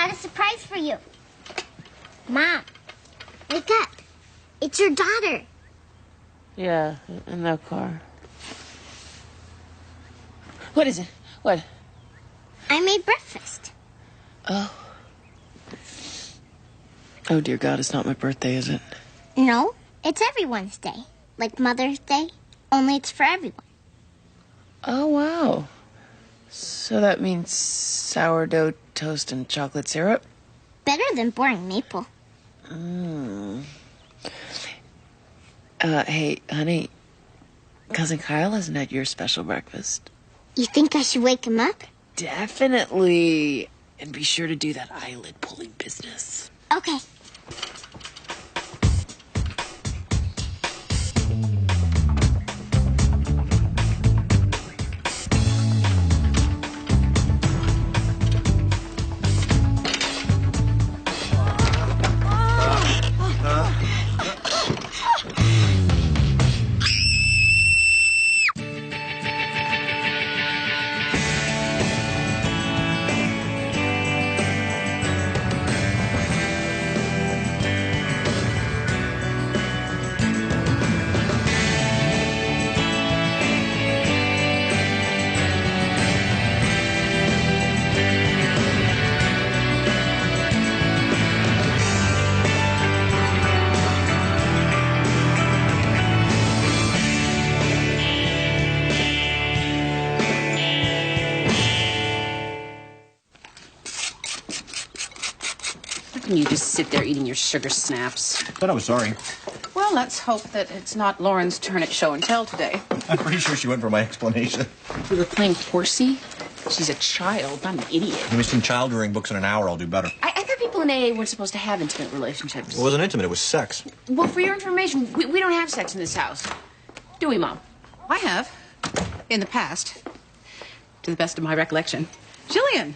got a surprise for you. Mom, wake up. It's your daughter. Yeah, in that car. What is it? What? I made breakfast. Oh. Oh, dear God, it's not my birthday, is it? No, it's everyone's day. Like Mother's Day, only it's for everyone. Oh, wow. So that means sourdough toast and chocolate syrup? Better than boring maple. Hey, honey, Cousin Kyle hasn't had your special breakfast. You think I should wake him up? Definitely. And be sure to do that eyelid pulling business. Okay. You just sit there eating your sugar snaps. Thought I was sorry. Well, let's hope that it's not Lauren's turn at show and tell today. I'm pretty sure she went for my explanation. We were playing horsey. She's a child, not an idiot. Give me some child rearing books in an hour, I'll do better. I thought people in AA weren't supposed to have intimate relationships. It wasn't intimate, it was sex. Well, for your information, we don't have sex in this house. Do we, Mom? I have. In the past. To the best of my recollection. Jillian!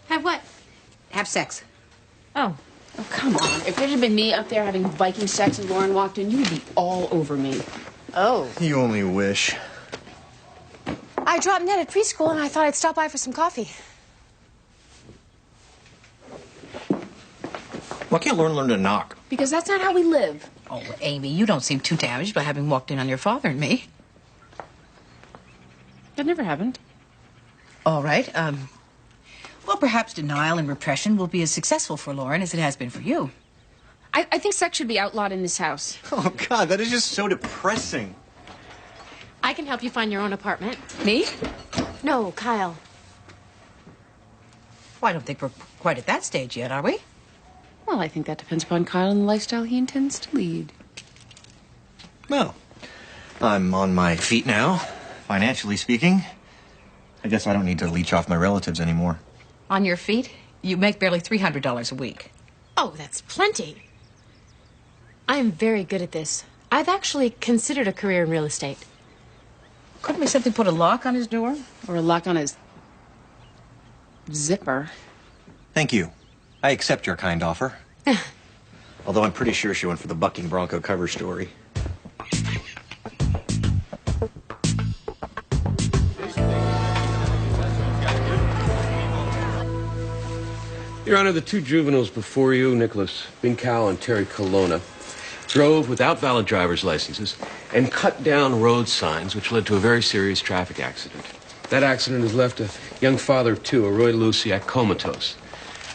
Have what? Have sex. Oh, come on. If it had been me up there having Viking sex and Lauren walked in, you would be all over me. Oh. You only wish. I dropped Ned at preschool and I thought I'd stop by for some coffee. Why can't Lauren learn to knock? Because that's not how we live. Oh, Amy, you don't seem too damaged by having walked in on your father and me. That never happened. All right, well, perhaps denial and repression will be as successful for Lauren as it has been for you. I think sex should be outlawed in this house. Oh, God, that is just so depressing. I can help you find your own apartment. Me? No, Kyle. Well, I don't think we're quite at that stage yet, are we? Well, I think that depends upon Kyle and the lifestyle he intends to lead. Well, I'm on my feet now, financially speaking. I guess I don't need to leech off my relatives anymore. On your feet? You make barely $300 a week. Oh, that's plenty. I am very good at this. I've actually considered a career in real estate. Couldn't we simply put a lock on his door? Or a lock on his zipper. Thank you. I accept your kind offer. Although I'm pretty sure she went for the bucking bronco cover story. Your Honor, the two juveniles before you, Nicholas Binkow and Terry Colonna, drove without valid driver's licenses and cut down road signs, which led to a very serious traffic accident. That accident has left a young father of two, Roy Luciak, comatose.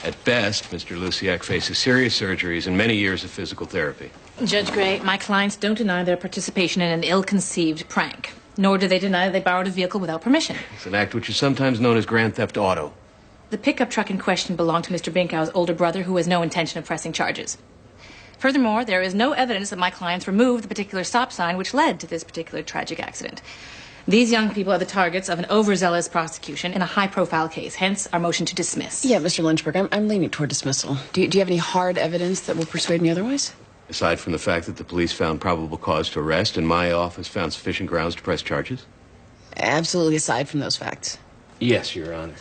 At best, Mr. Luciak faces serious surgeries and many years of physical therapy. Judge Gray, my clients don't deny their participation in an ill-conceived prank, nor do they deny that they borrowed a vehicle without permission. It's an act which is sometimes known as grand theft auto. The pickup truck in question belonged to Mr. Binkow's older brother, who has no intention of pressing charges. Furthermore, there is no evidence that my clients removed the particular stop sign which led to this particular tragic accident. These young people are the targets of an overzealous prosecution in a high-profile case, hence our motion to dismiss. Yeah, Mr. Lynchburg, I'm leaning toward dismissal. Do you have any hard evidence that will persuade me otherwise? Aside from the fact that the police found probable cause to arrest and my office found sufficient grounds to press charges? Absolutely aside from those facts. Yes, Your Honor.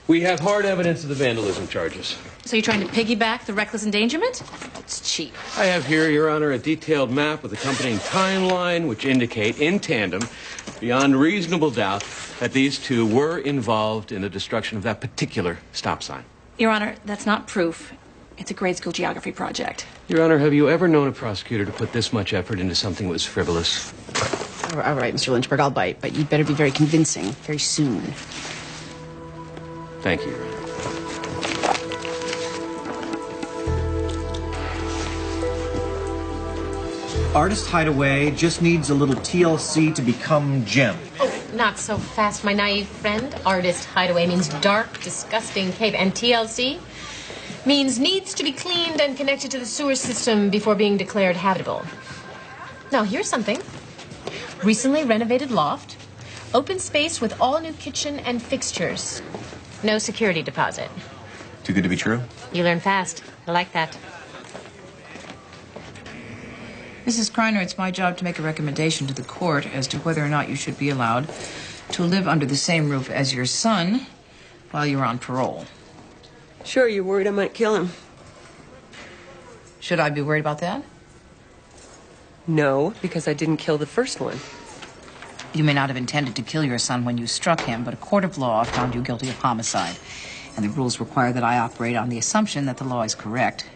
We have hard evidence of the vandalism charges. So you're trying to piggyback the reckless endangerment? It's cheap. I have here, Your Honor, a detailed map with accompanying timeline which indicate in tandem, beyond reasonable doubt, that these two were involved in the destruction of that particular stop sign. Your Honor, that's not proof. It's a grade school geography project. Your Honor, have you ever known a prosecutor to put this much effort into something that was frivolous? All right, Mr. Lynchburg, I'll bite, but you'd better be very convincing very soon. Thank you, Your Honor. Artist Hideaway just needs a little TLC to become gem. Not so fast, my naive friend. Artist Hideaway means dark, disgusting cave. And TLC means needs to be cleaned and connected to the sewer system before being declared habitable. Now, here's something. Recently renovated loft. Open space with all new kitchen and fixtures. No security deposit. Too good to be true? You learn fast. I like that. Mrs. Kreiner, it's my job to make a recommendation to the court as to whether or not you should be allowed to live under the same roof as your son while you're on parole. Sure, you're worried I might kill him. Should I be worried about that? No, because I didn't kill the first one. You may not have intended to kill your son when you struck him, but a court of law found you guilty of homicide. And the rules require that I operate on the assumption that the law is correct.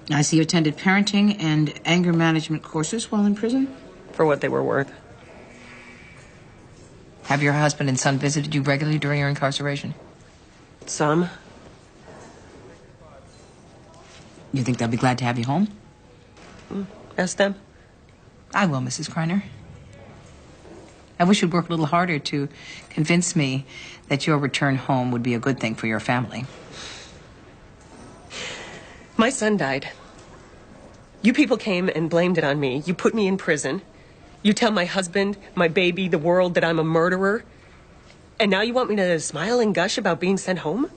I see you attended parenting and anger management courses while in prison. For what they were worth. Have your husband and son visited you regularly during your incarceration? Some. You think they'll be glad to have you home? Ask them. I will, Mrs. Kreiner. I wish you'd work a little harder to convince me that your return home would be a good thing for your family. My son died. You people came and blamed it on me. You put me in prison. You tell my husband, my baby, the world that I'm a murderer. And now you want me to smile and gush about being sent home?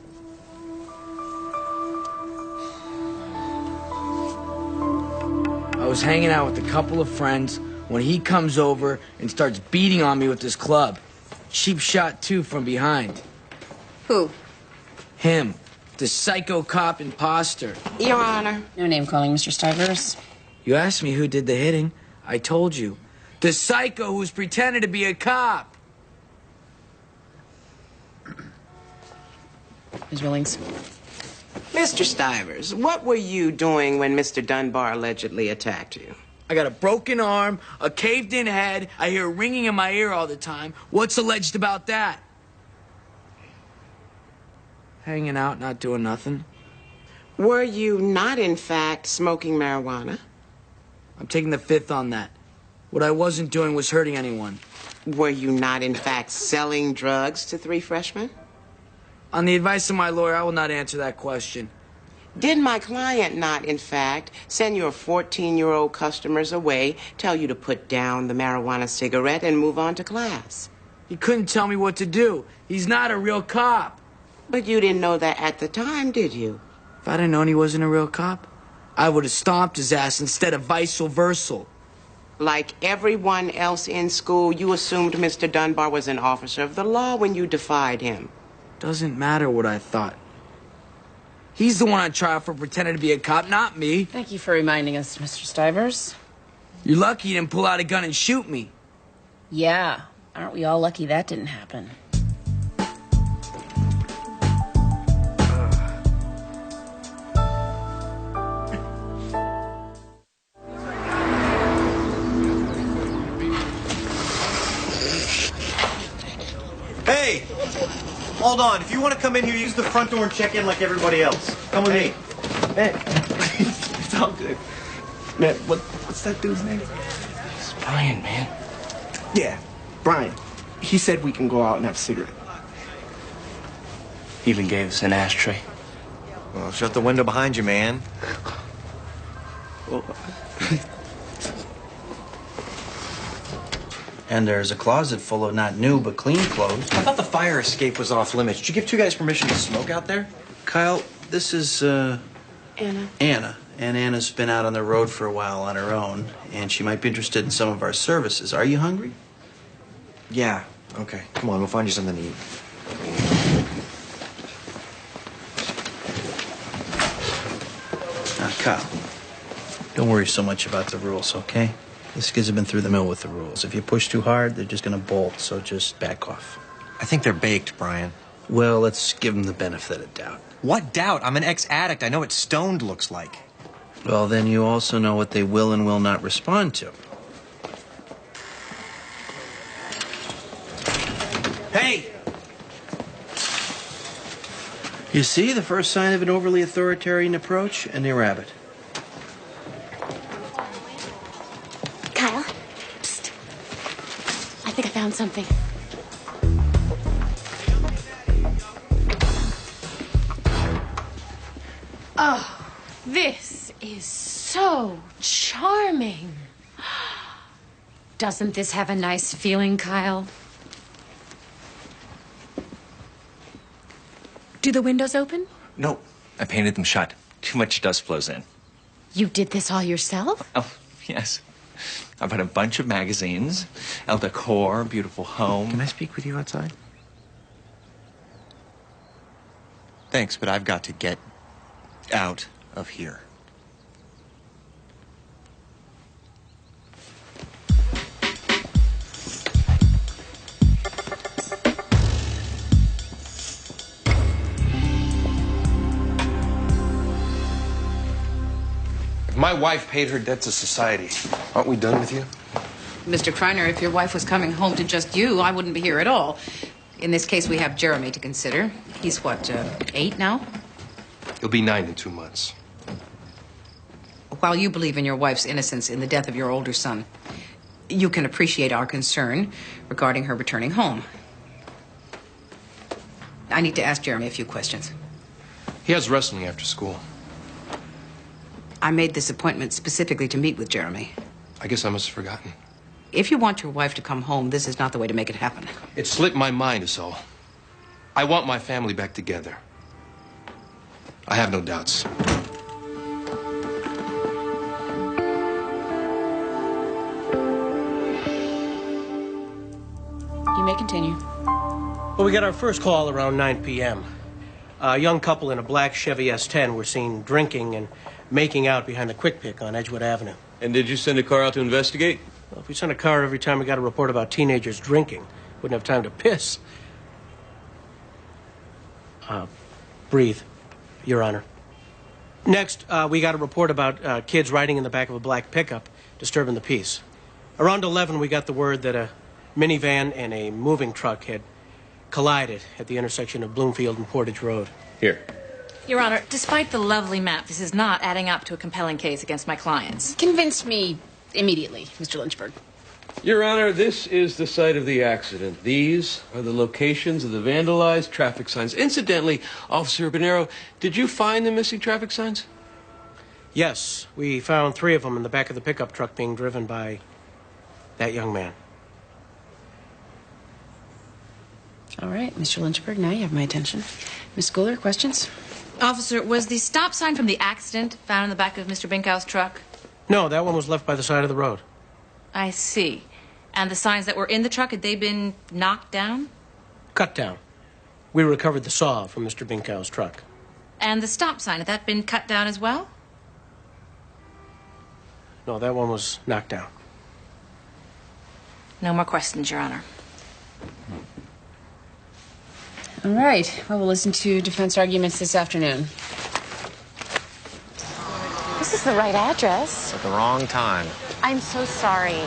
I was hanging out with a couple of friends when he comes over and starts beating on me with his club. Cheap shot, too, from behind. Who? Him. The psycho cop imposter. Your Honor. No name calling, Mr. Stivers. You asked me who did the hitting. I told you. The psycho who's pretending to be a cop. Ms. Willings. Mr. Stivers, what were you doing when Mr. Dunbar allegedly attacked you? I got a broken arm, a caved-in head. I hear ringing in my ear all the time. What's alleged about that? Hanging out, not doing nothing. Were you not, in fact, smoking marijuana? I'm taking the fifth on that. What I wasn't doing was hurting anyone. Were you not, in fact, selling drugs to 3 freshmen? On the advice of my lawyer, I will not answer that question. Did my client not, in fact, send your 14-year-old customers away, tell you to put down the marijuana cigarette and move on to class? He couldn't tell me what to do. He's not a real cop. But you didn't know that at the time, did you? If I'd have known he wasn't a real cop, I would have stomped his ass instead of vice versa. Like everyone else in school, you assumed Mr. Dunbar was an officer of the law when you defied him. Doesn't matter what I thought. He's the one on trial for pretending to be a cop, not me. Thank you for reminding us, Mr. Stivers. You're lucky you didn't pull out a gun and shoot me. Yeah. Aren't we all lucky that didn't happen? Hey! Hold on. If you want to come in here, use the front door and check in like everybody else. Come with me. Hey. It's all good. Man, what's that dude's name? It's Brian, man. Yeah, Brian. He said we can go out and have a cigarette. He even gave us an ashtray. Well, shut the window behind you, man. Well, And there's a closet full of not new but clean clothes. I thought the fire escape was off limits. Did you give 2 guys permission to smoke out there? Kyle, this is, Anna. Anna. And Anna's been out on the road for a while on her own, and she might be interested in some of our services. Are you hungry? Yeah. Okay. Come on, we'll find you something to eat. Now, Kyle, don't worry so much about the rules, okay? These kids have been through the mill with the rules. If you push too hard, they're just going to bolt, so just back off. I think they're baked, Brian. Well, let's give him the benefit of doubt. What doubt? I'm an ex-addict. I know what stoned looks like. Well, then you also know what they will and will not respond to. Hey! You see the first sign of an overly authoritarian approach? And they rabbit. Kyle, psst. I think I found something. Oh, this is so charming. Doesn't this have a nice feeling, Kyle? Do the windows open? No, I painted them shut. Too much dust flows in. You did this all yourself? Oh, yes. I bought a bunch of magazines, El Decor, Beautiful Home. Can I speak with you outside? Thanks, but I've got to get out of here. If my wife paid her debt to society, aren't we done with you? Mr. Kreiner, if your wife was coming home to just you, I wouldn't be here at all. In this case, we have Jeremy to consider. He's what, 8 now? He'll be 9 in 2 months. While you believe in your wife's innocence in the death of your older son, you can appreciate our concern regarding her returning home. I need to ask Jeremy a few questions. He has wrestling after school. I made this appointment specifically to meet with Jeremy. I guess I must have forgotten. If you want your wife to come home, this is not the way to make it happen. It slipped my mind is all. I want my family back together. I have no doubts. You may continue. Well, we got our first call around 9 p.m. A young couple in a black Chevy S10 were seen drinking and making out behind the Quick Pick on Edgewood Avenue. And did you send a car out to investigate? Well, if we sent a car every time we got a report about teenagers drinking, wouldn't have time to piss. Breathe, Your Honor. Next, we got a report about kids riding in the back of a black pickup, disturbing the peace. Around 11, we got the word that a minivan and a moving truck had collided at the intersection of Bloomfield and Portage Road. Here. Your Honor, despite the lovely map, this is not adding up to a compelling case against my clients. Convince me immediately, Mr. Lynchburg. Your Honor, this is the site of the accident. These are the locations of the vandalized traffic signs. Incidentally, Officer Bonero, did you find the missing traffic signs? Yes, we found 3 of them in the back of the pickup truck being driven by that young man. All right, Mr. Lynchburg, now you have my attention. Miss Schooler, questions? Officer, was the stop sign from the accident found in the back of Mr. Binkow's truck? No, that one was left by the side of the road. I see. And the signs that were in the truck, had they been knocked down? Cut down. We recovered the saw from Mr. Binkow's truck. And the stop sign, had that been cut down as well? No, that one was knocked down. No more questions, Your Honor. All right. Well, we'll listen to defense arguments this afternoon. This is the right address. At the wrong time. I'm so sorry.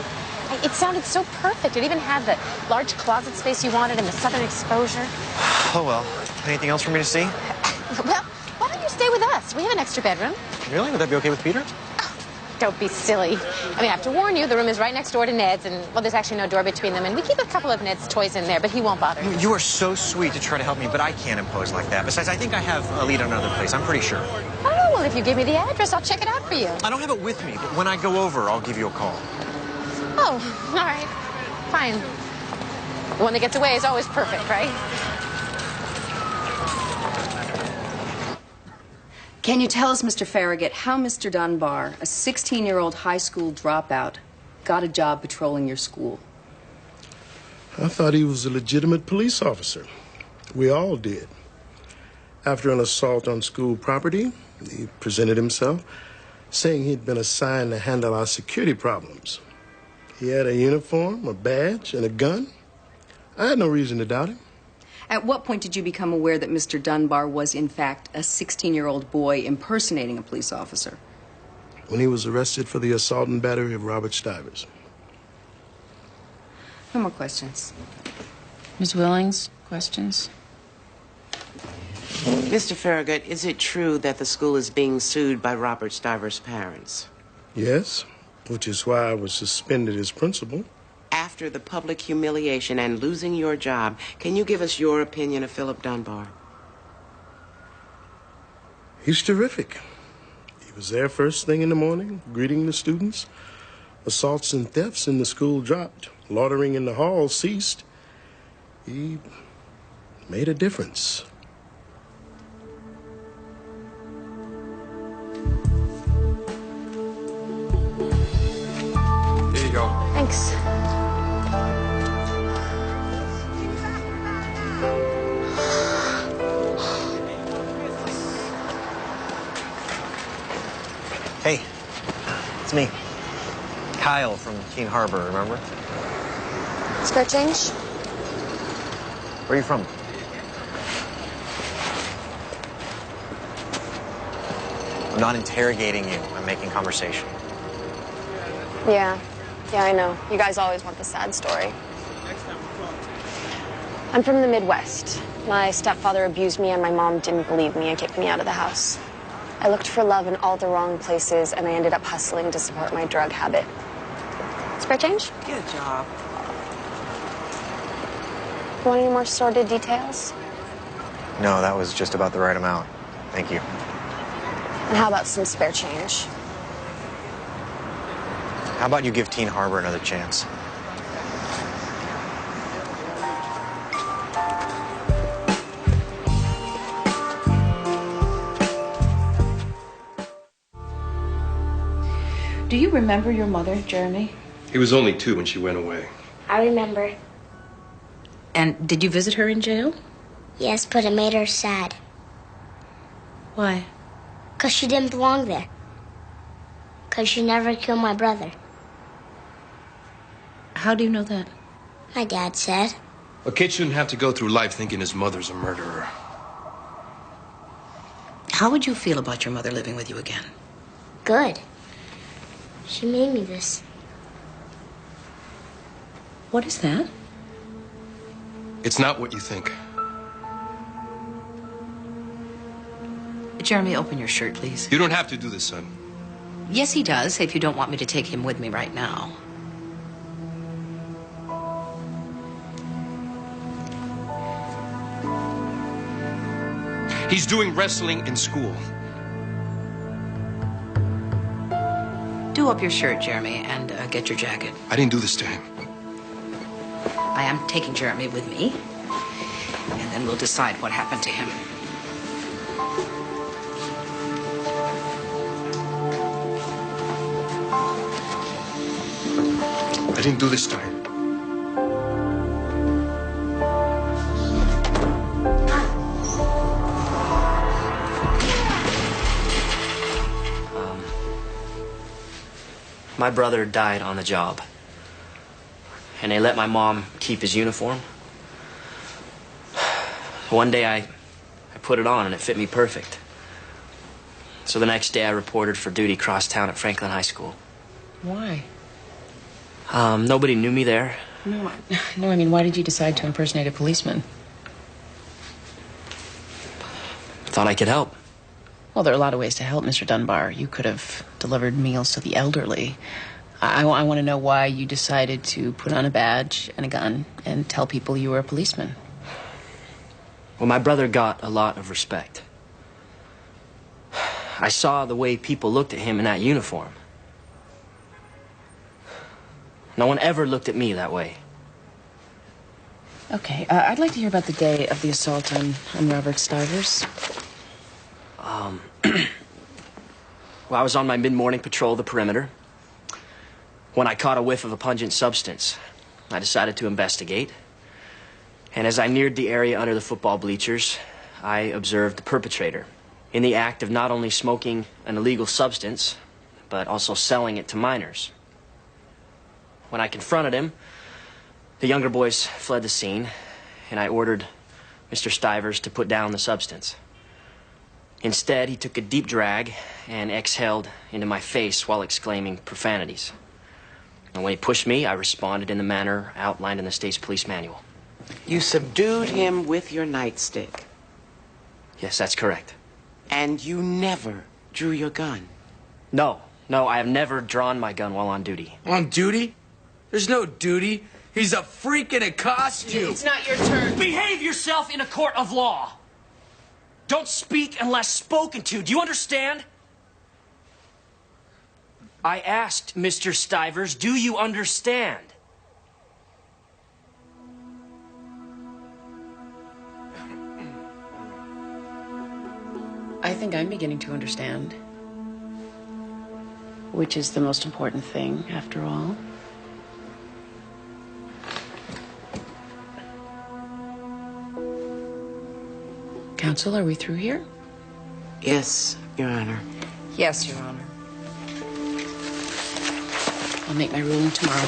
It sounded so perfect. It even had the large closet space you wanted and the southern exposure. Oh, well. Anything else for me to see? Well, why don't you stay with us? We have an extra bedroom. Really? Would that be okay with Peter? Don't be silly. I mean, I have to warn you, the room is right next door to Ned's, and, well, there's actually no door between them, and we keep a couple of Ned's toys in there, but he won't bother you. You are so sweet to try to help me, but I can't impose like that. Besides, I think I have a lead on another place. I'm pretty sure. Oh, well, if you give me the address, I'll check it out for you. I don't have it with me, but when I go over, I'll give you a call. Oh, all right. Fine. The one that gets away is always perfect, right? Can you tell us, Mr. Farragut, how Mr. Dunbar, a 16-year-old high school dropout, got a job patrolling your school? I thought he was a legitimate police officer. We all did. After an assault on school property, he presented himself, saying he'd been assigned to handle our security problems. He had a uniform, a badge, and a gun. I had no reason to doubt him. At what point did you become aware that Mr. Dunbar was, in fact, a 16-year-old boy impersonating a police officer? When he was arrested for the assault and battery of Robert Stivers. No more questions. Ms. Willings, questions? Mr. Farragut, is it true that the school is being sued by Robert Stivers' parents? Yes, which is why I was suspended as principal. After the public humiliation and losing your job, can you give us your opinion of Philip Dunbar? He's terrific. He was there first thing in the morning, greeting the students. Assaults and thefts in the school dropped. Loitering in the hall ceased. He made a difference. Here you go. Thanks. Hey, it's me. Kyle from Keene Harbor, remember? Spare change? Where are you from? I'm not interrogating you. I'm making conversation. Yeah, I know. You guys always want the sad story. I'm from the Midwest. My stepfather abused me and my mom didn't believe me and kicked me out of the house. I looked for love in all the wrong places and I ended up hustling to support my drug habit. Spare change? Good job. Want any more sordid details? No, that was just about the right amount. Thank you. And how about some spare change? How about you give Keene Harbor another chance? Do you remember your mother, Jeremy? He was only 2 when she went away. I remember. And did you visit her in jail? Yes, but it made her sad. Why? 'Cause she didn't belong there. 'Cause she never killed my brother. How do you know that? My dad said. A kid shouldn't have to go through life thinking his mother's a murderer. How would you feel about your mother living with you again? Good. She made me this. What is that? It's not what you think. Jeremy, open your shirt, please. You don't have to do this, son. Yes, he does, if you don't want me to take him with me right now. He's doing wrestling in school. Do up your shirt, Jeremy, and get your jacket. I didn't do this to him. I am taking Jeremy with me, and then we'll decide what happened to him. I didn't do this to him. My brother died on the job. And they let my mom keep his uniform. One day I put it on and it fit me perfect. So the next day I reported for duty cross town at Franklin High School. Why? Nobody knew me there. No, I mean, why did you decide to impersonate a policeman? Thought I could help. Well, there are a lot of ways to help, Mr. Dunbar. You could have delivered meals to the elderly. I want to know why you decided to put on a badge and a gun and tell people you were a policeman. Well, my brother got a lot of respect. I saw the way people looked at him in that uniform. No one ever looked at me that way. Okay, I'd like to hear about the day of the assault on Robert Stivers. Well, I was on my mid-morning patrol of the perimeter when I caught a whiff of a pungent substance. I decided to investigate. And as I neared the area under the football bleachers, I observed the perpetrator in the act of not only smoking an illegal substance, but also selling it to minors. When I confronted him, the younger boys fled the scene, and I ordered Mr. Stivers to put down the substance. Instead, he took a deep drag and exhaled into my face while exclaiming profanities. And when he pushed me, I responded in the manner outlined in the state's police manual. You subdued him with your nightstick. Yes, that's correct. And you never drew your gun. No, I have never drawn my gun while on duty. On duty? There's no duty. He's a freak in a costume. It's not your turn. Behave yourself in a court of law. Don't speak unless spoken to. Do you understand? I asked Mr. Stivers, do you understand? I think I'm beginning to understand. Which is the most important thing, after all. Counsel, are we through here? Yes, Your Honor. Yes, Your Honor. I'll make my ruling tomorrow.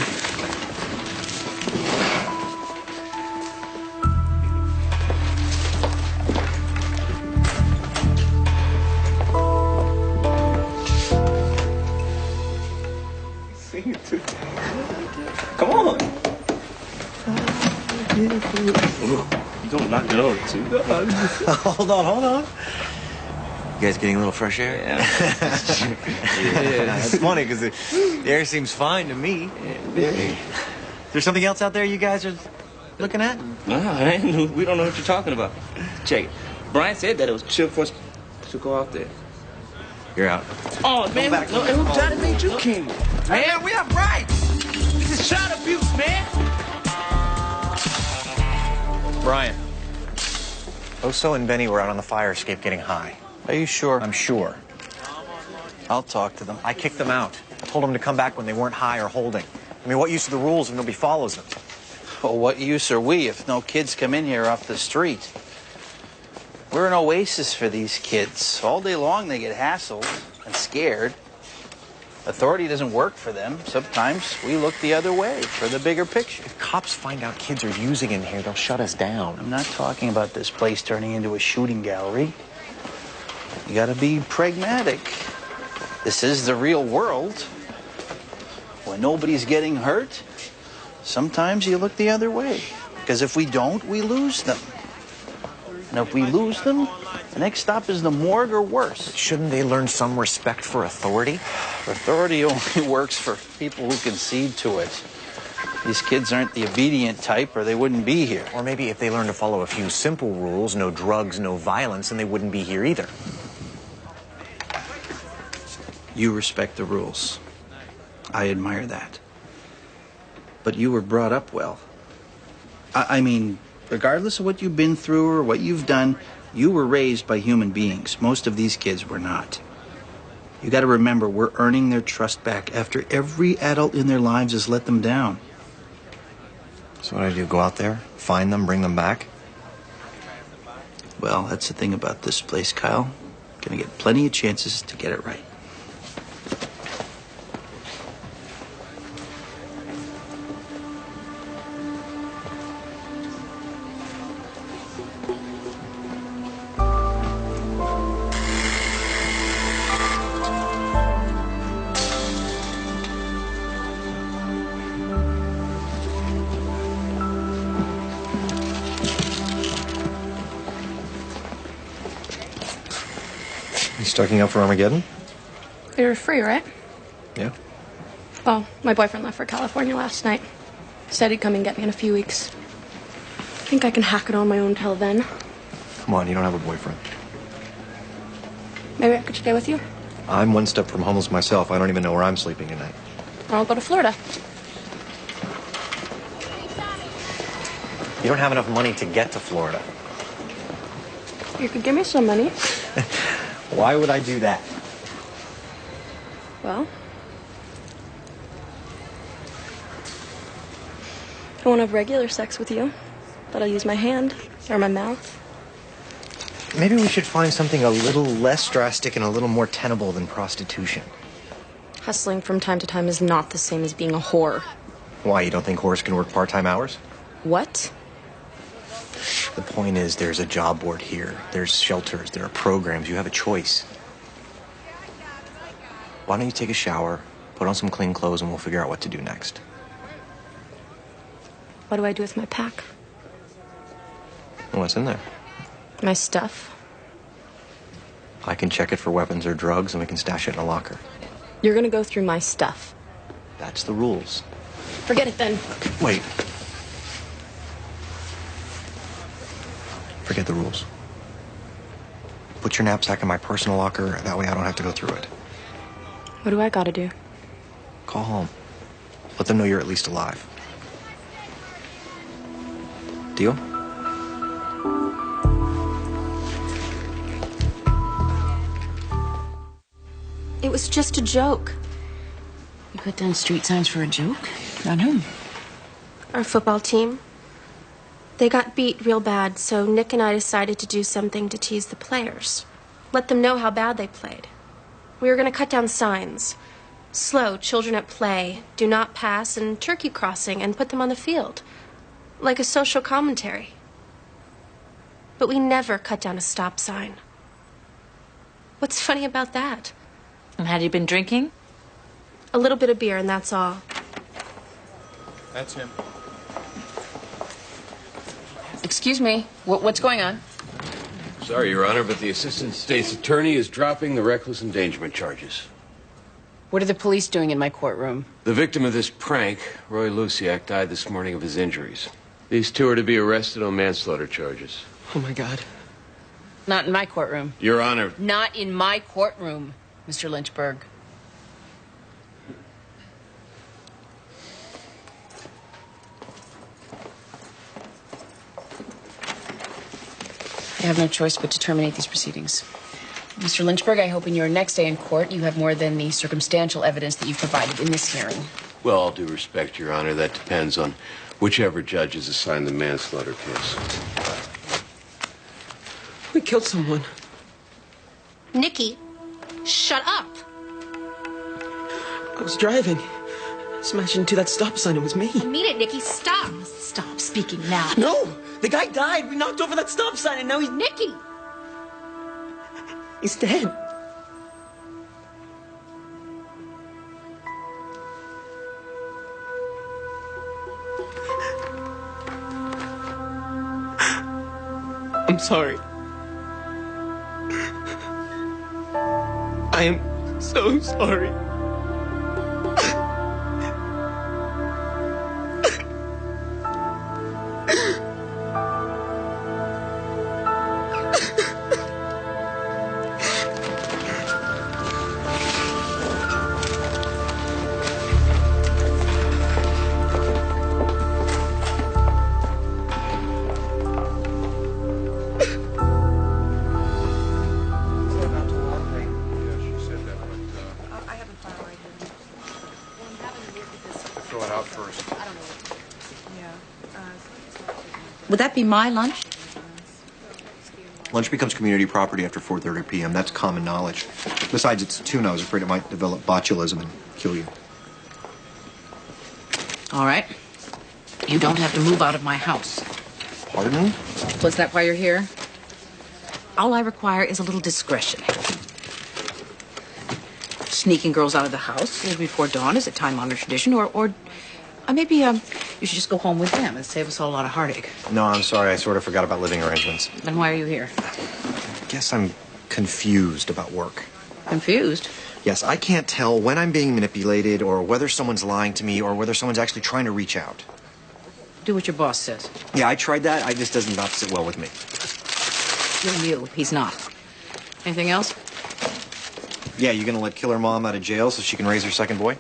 Come on. You don't knock it over too. Hold on. You guys getting a little fresh air? Yeah. It's funny because the air seems fine to me. Is there something else out there you guys are looking at? Nah, we don't know what you're talking about. Check it. Brian said that it was chill for us to go out there. You're out. Oh, man, who tried to make you king? Man, we are right. This is child abuse, man. Brian. Oso and Benny were out on the fire escape getting high. Are you sure? I'm sure. I'll talk to them. I kicked them out. I told them to come back when they weren't high or holding. I mean, what use are the rules if nobody follows them? Well, what use are we if no kids come in here off the street? We're an oasis for these kids. All day long they get hassled and scared. Authority doesn't work for them. Sometimes we look the other way for the bigger picture. If cops find out kids are using in here, they'll shut us down. I'm not talking about this place turning into a shooting gallery. You gotta be pragmatic. This is the real world. When nobody's getting hurt, sometimes you look the other way. Because if we don't, we lose them. And if we lose them, the next stop is the morgue or worse. Shouldn't they learn some respect for authority? Authority only works for people who concede to it. These kids aren't the obedient type or they wouldn't be here. Or maybe if they learn to follow a few simple rules, no drugs, no violence, then they wouldn't be here either. You respect the rules. I admire that. But you were brought up well. I mean, regardless of what you've been through or what you've done, you were raised by human beings. Most of these kids were not. You got to remember, we're earning their trust back after every adult in their lives has let them down. So what do I do? Go out there, find them, bring them back? Well, that's the thing about this place, Kyle. Gonna get plenty of chances to get it right. You stocking up for Armageddon? You're free, right? Yeah. Well, my boyfriend left for California last night. Said he'd come and get me in a few weeks. Think I can hack it on my own till then. Come on, you don't have a boyfriend. Maybe I could stay with you? I'm one step from homeless myself. I don't even know where I'm sleeping tonight. Or I'll go to Florida. You don't have enough money to get to Florida. You could give me some money. Why would I do that? Well, I won't have regular sex with you, but I'll use my hand or my mouth. Maybe we should find something a little less drastic and a little more tenable than prostitution. Hustling from time to time is not the same as being a whore. Why, you don't think whores can work part-time hours? What? The point is, there's a job board here. There's shelters. There are programs. You have a choice. Why don't you take a shower, put on some clean clothes, and we'll figure out what to do next. What do I do with my pack? What's in there? My stuff. I can check it for weapons or drugs, and we can stash it in a locker. You're gonna go through my stuff. That's the rules. Forget it then. Wait. Forget the rules. Put your knapsack in my personal locker. That way I don't have to go through it. What do I gotta do? Call home. Let them know you're at least alive. Deal? It was just a joke. You put down street signs for a joke? On whom? Our football team. They got beat real bad, so Nick and I decided to do something to tease the players. Let them know how bad they played. We were going to cut down signs. Slow, children at play, do not pass, and turkey crossing, and put them on the field. Like a social commentary. But we never cut down a stop sign. What's funny about that? And had you been drinking? A little bit of beer, and that's all. That's him. Excuse me. What's going on? Sorry, Your Honor, but the assistant state's attorney is dropping the reckless endangerment charges. What are the police doing in my courtroom? The victim of this prank, Roy Luciak, died this morning of his injuries. These two are to be arrested on manslaughter charges. Oh, my God. Not in my courtroom. Your Honor. Not in my courtroom, Mr. Lynchburg. I have no choice but to terminate these proceedings. Mr. Lynchburg, I hope in your next day in court you have more than the circumstantial evidence that you've provided in this hearing. Well, all due respect, Your Honor, that depends on whichever judge is assigned the manslaughter case. We killed someone. Nikki, shut up. I was driving. Smashed into that stop sign. It was me. I mean it, Nikki. Stop. Stop speaking now. No! The guy died. We knocked over that stop sign, and now he's... Nikki! He's dead. I'm sorry. I am so sorry. Would that be my lunch? Lunch becomes community property after 4:30 p.m. That's common knowledge. Besides, it's tuna. I was afraid it might develop botulism and kill you. All right. You don't have to move out of my house. Pardon? Was that why you're here? All I require is a little discretion. Sneaking girls out of the house before dawn is a time-honored tradition, or maybe you should just go home with them and save us all a lot of heartache. No, I'm sorry. I sort of forgot about living arrangements. Then why are you here? I guess I'm confused about work. Confused? Yes, I can't tell when I'm being manipulated or whether someone's lying to me or whether someone's actually trying to reach out. Do what your boss says. Yeah, I tried that. It just does not sit well with me. You're you. He's not. Anything else? Yeah, you gonna let Killer Mom out of jail so she can raise her second boy?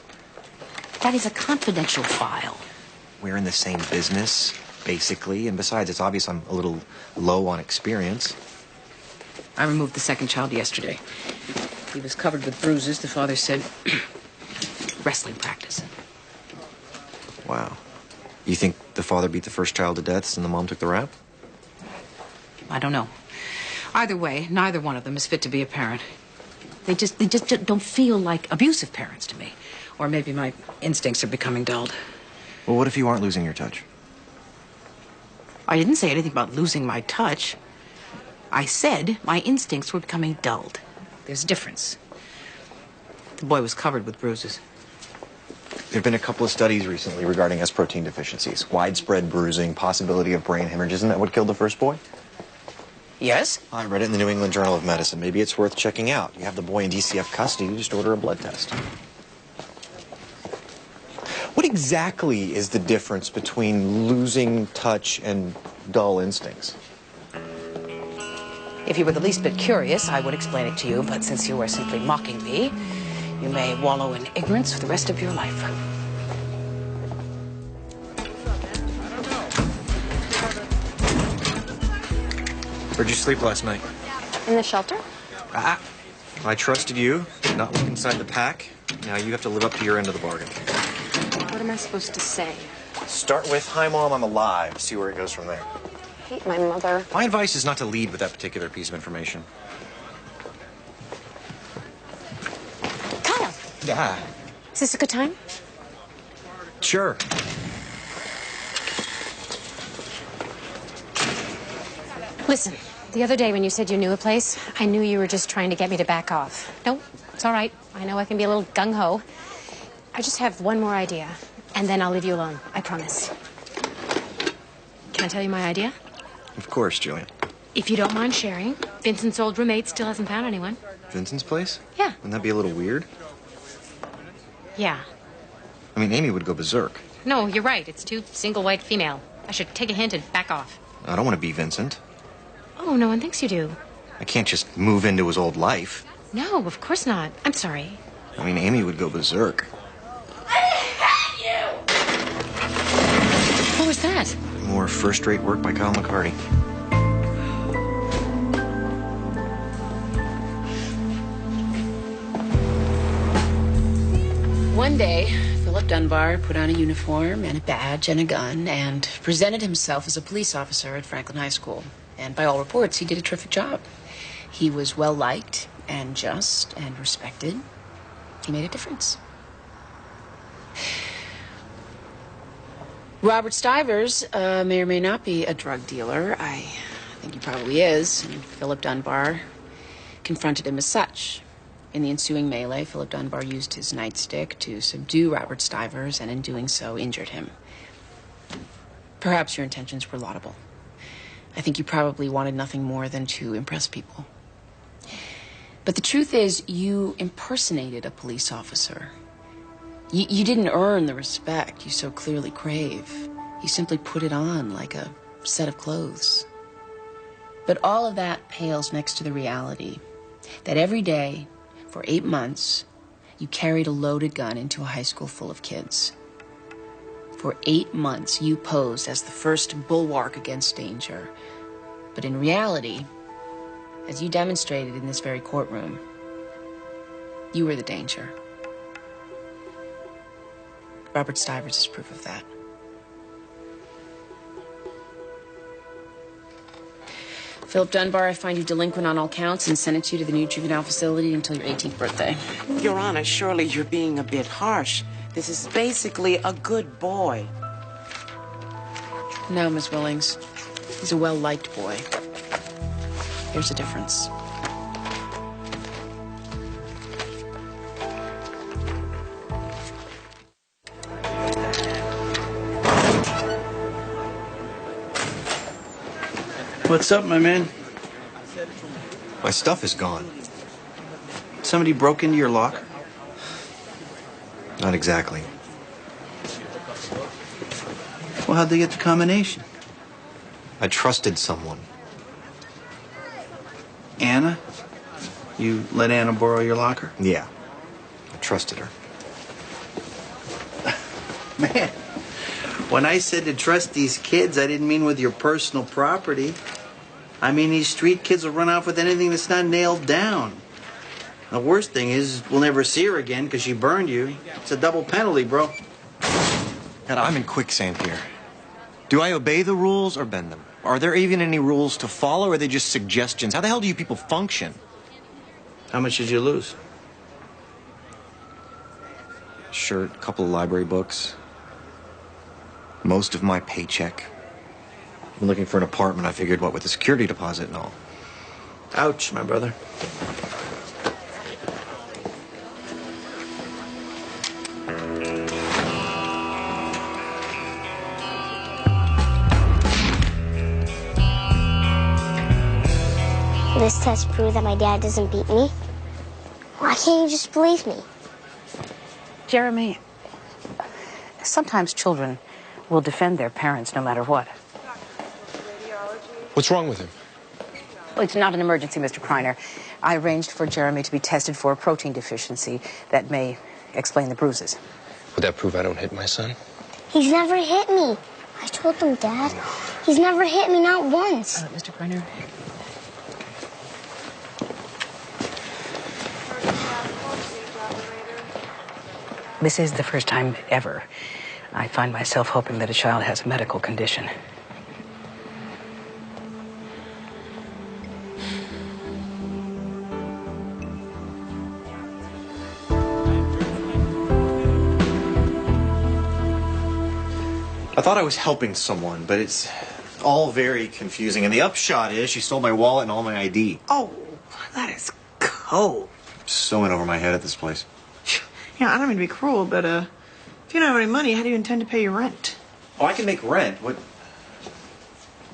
That is a confidential file. We're in the same business, basically, and besides, it's obvious I'm a little low on experience. I removed the second child yesterday. He was covered with bruises. The father said wrestling practice. Wow. You think the father beat the first child to death and the mom took the rap? I don't know. Either way, neither one of them is fit to be a parent. They just don't feel like abusive parents to me. Or maybe my instincts are becoming dulled. Well, what if you aren't losing your touch? I didn't say anything about losing my touch. I said my instincts were becoming dulled. There's a difference. The boy was covered with bruises. There have been a couple of studies recently regarding S protein deficiencies. Widespread bruising, possibility of brain hemorrhage. Isn't that what killed the first boy? Yes? I read it in the New England Journal of Medicine. Maybe it's worth checking out. You have the boy in DCF custody, you just order a blood test. What exactly is the difference between losing touch and dull instincts? If you were the least bit curious, I would explain it to you, but since you are simply mocking me, you may wallow in ignorance for the rest of your life. Where'd you sleep last night? In the shelter? Ah, I trusted you, did not look inside the pack. Now you have to live up to your end of the bargain. What am I supposed to say? Start with, "Hi, Mom, I'm alive." See where it goes from there. I hate my mother. My advice is not to lead with that particular piece of information. Kyle! Yeah. Is this a good time? Sure. Listen, the other day when you said you knew a place, I knew you were just trying to get me to back off. No, it's all right. I know I can be a little gung-ho. I just have one more idea, and then I'll leave you alone. I promise. Can I tell you my idea? Of course, Julian. If you don't mind sharing, Vincent's old roommate still hasn't found anyone. Vincent's place? Yeah. Wouldn't that be a little weird? Yeah. I mean, Amy would go berserk. No, you're right. It's too single white female. I should take a hint and back off. I don't want to be Vincent. Oh, no one thinks you do. I can't just move into his old life. No, of course not. I'm sorry. I mean, Amy would go berserk. What was that? More first-rate work by Kyle McCarty. One day, Philip Dunbar put on a uniform and a badge and a gun and presented himself as a police officer at Franklin High School. And by all reports, he did a terrific job. He was well-liked and just and respected. He made a difference. Robert Stivers may or may not be a drug dealer. I think he probably is. And Philip Dunbar confronted him as such. In the ensuing melee, Philip Dunbar used his nightstick to subdue Robert Stivers, and in doing so, injured him. Perhaps your intentions were laudable. I think you probably wanted nothing more than to impress people. But the truth is, you impersonated a police officer. You didn't earn the respect you so clearly crave. You simply put it on like a set of clothes. But all of that pales next to the reality that every day, for 8 months, you carried a loaded gun into a high school full of kids. For 8 months, you posed as the first bulwark against danger. But in reality, as you demonstrated in this very courtroom, you were the danger. Robert Stivers is proof of that. Philip Dunbar, I find you delinquent on all counts and sentence you to the new juvenile facility until your 18th birthday. Your Honor, surely you're being a bit harsh. This is basically a good boy. No, Miss Willings. He's a well-liked boy. Here's the difference. What's up, my man? My stuff is gone. Somebody broke into your locker? Not exactly. Well, how'd they get the combination? I trusted someone. Anna? You let Anna borrow your locker? Yeah. I trusted her. Man, when I said to trust these kids, I didn't mean with your personal property. I mean, these street kids will run off with anything that's not nailed down. The worst thing is, we'll never see her again because she burned you. It's a double penalty, bro. God, I'm in quicksand here. Do I obey the rules or bend them? Are there even any rules to follow, or are they just suggestions? How the hell do you people function? How much did you lose? Shirt, a couple of library books. Most of my paycheck. I'm looking for an apartment. I figured, what with the security deposit and all. Ouch, my brother. This test proved that my dad doesn't beat me. Why can't you just believe me? Jeremy, sometimes children will defend their parents no matter what. What's wrong with him? Well, it's not an emergency, Mr. Kreiner. I arranged for Jeremy to be tested for a protein deficiency that may explain the bruises. Would that prove I don't hit my son? He's never hit me. I told him, Dad. He's never hit me, not once. Mr. Kreiner. This is the first time ever I find myself hoping that a child has a medical condition. I thought I was helping someone, but it's all very confusing. And the upshot is she stole my wallet and all my ID. Oh, that is cold. So in over my head at this place. Yeah, I don't mean to be cruel, but if you don't have any money, how do you intend to pay your rent? Oh, I can make rent. What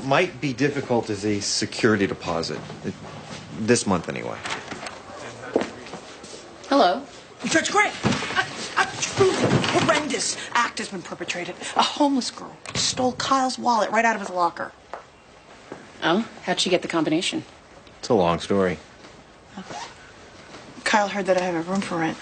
might be difficult is a security deposit. This month, anyway. Hello. Judge Gray, a truly horrendous act has been perpetrated. A homeless girl stole Kyle's wallet right out of his locker. Oh, how'd she get the combination? It's a long story. Kyle heard that I have a room for rent.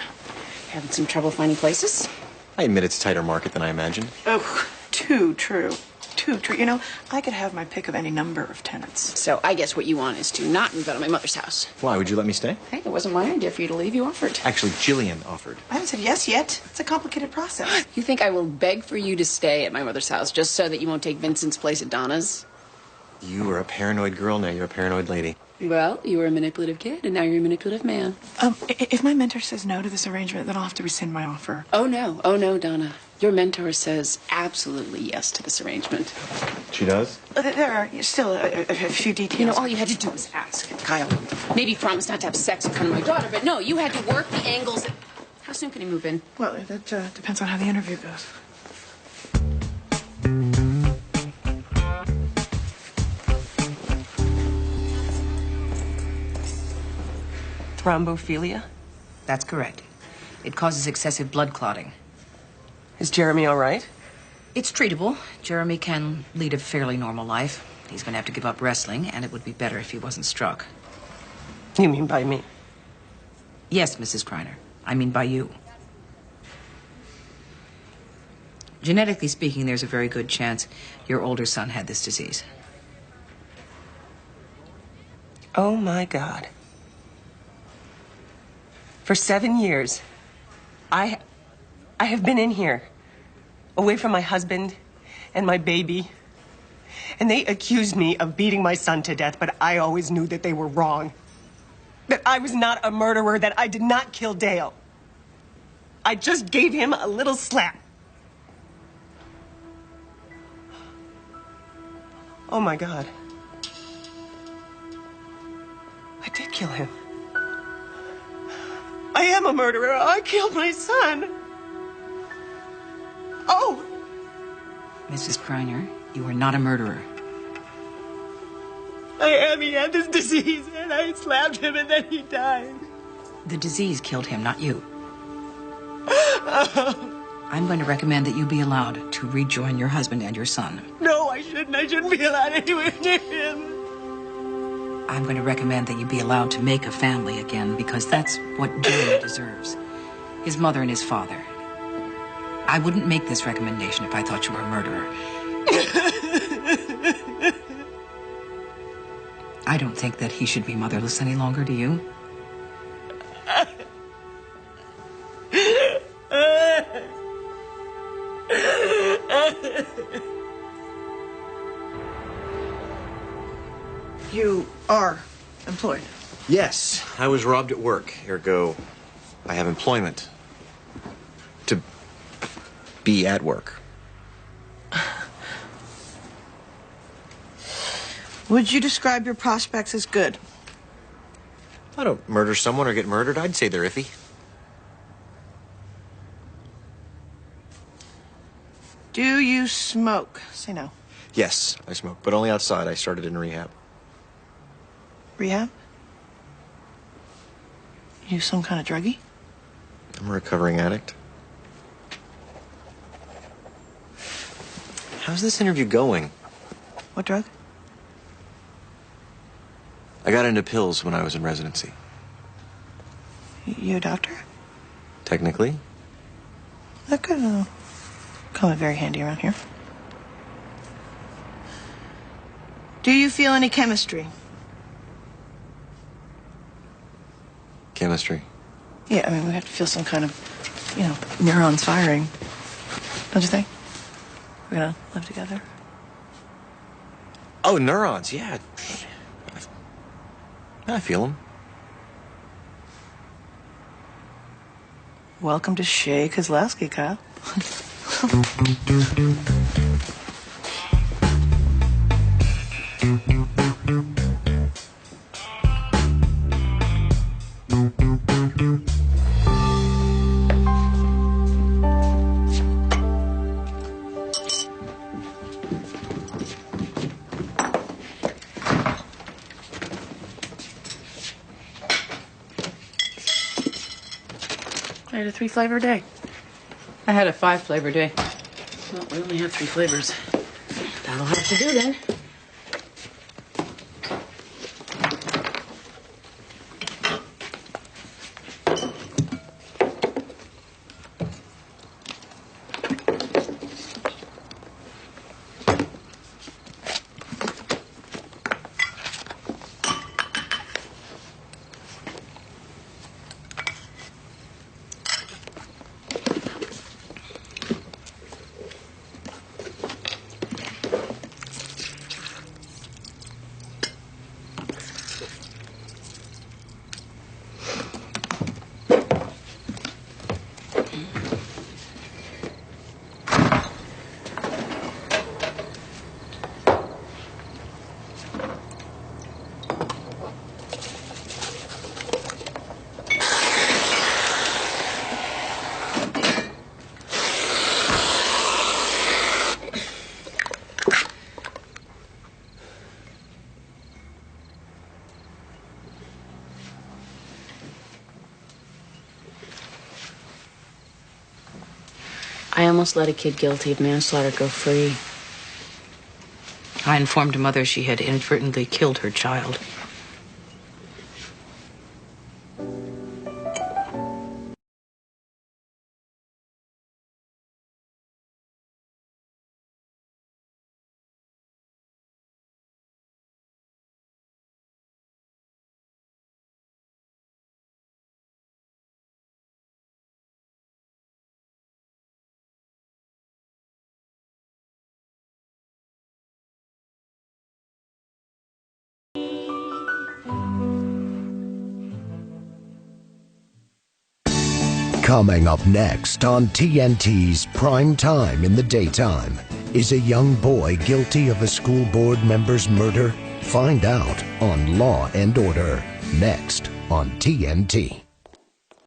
Having some trouble finding places? I admit it's a tighter market than I imagined. Oh, too true. Too true. You know, I could have my pick of any number of tenants. So I guess what you want is to not move out of my mother's house. Why? Would you let me stay? Hey, it wasn't my idea for you to leave. You offered. Actually, Jillian offered. I haven't said yes yet. It's a complicated process. You think I will beg for you to stay at my mother's house just so that you won't take Vincent's place at Donna's? You were a paranoid girl, now you're a paranoid lady. Well, you were a manipulative kid, and now you're a manipulative man. If my mentor says no to this arrangement, then I'll have to rescind my offer. Oh, no, Donna. Your mentor says absolutely yes to this arrangement. She does? There are still a few details. You know, all you had to do was ask. Kyle, maybe promise not to have sex in front of my daughter, but no, you had to work the angles. How soon can he move in? Well, that depends on how the interview goes. Thrombophilia? That's correct. It causes excessive blood clotting. Is Jeremy all right? It's treatable. Jeremy can lead a fairly normal life. He's going to have to give up wrestling, and it would be better if he wasn't struck. You mean by me? Yes, Mrs. Kreiner. I mean by you. Genetically speaking, there's a very good chance your older son had this disease. Oh, my God. For 7 years, I have been in here, away from my husband and my baby, and they accused me of beating my son to death, but I always knew that they were wrong. That I was not a murderer, that I did not kill Dale. I just gave him a little slap. Oh, my God. I did kill him. I am a murderer. I killed my son. Oh! Mrs. Kreiner, you are not a murderer. I am. He had this disease, and I slapped him, and then he died. The disease killed him, not you. I'm going to recommend that you be allowed to rejoin your husband and your son. No, I shouldn't. I shouldn't be allowed anywhere near him. I'm going to recommend that you be allowed to make a family again, because that's what Jeremy deserves. His mother and his father. I wouldn't make this recommendation if I thought you were a murderer. I don't think that he should be motherless any longer, do you? You are employed. Yes, I was robbed at work. Ergo, I have employment. To be at work. Would you describe your prospects as good? I don't murder someone or get murdered. I'd say they're iffy. Do you smoke? Say no. Yes, I smoke, but only outside. I started in rehab. Rehab? You some kind of druggie? I'm a recovering addict. How's this interview going? What drug? I got into pills when I was in residency. You a doctor? Technically. That could come in very handy around here. Do you feel any chemistry? Chemistry. Yeah, I mean, we have to feel some kind of, neurons firing. Don't you think? We're gonna live together? Oh, neurons, yeah. I feel them. Welcome to Shea Kozlowski, Kyle. I had a 3-flavor day. I had a 5-flavor day. Well, we only have 3 flavors. That'll have to do then. I almost let a kid guilty of manslaughter go free. I informed a mother she had inadvertently killed her child. Coming up next on TNT's Prime Time in the Daytime, is a young boy guilty of a school board member's murder? Find out on Law and Order, next on TNT.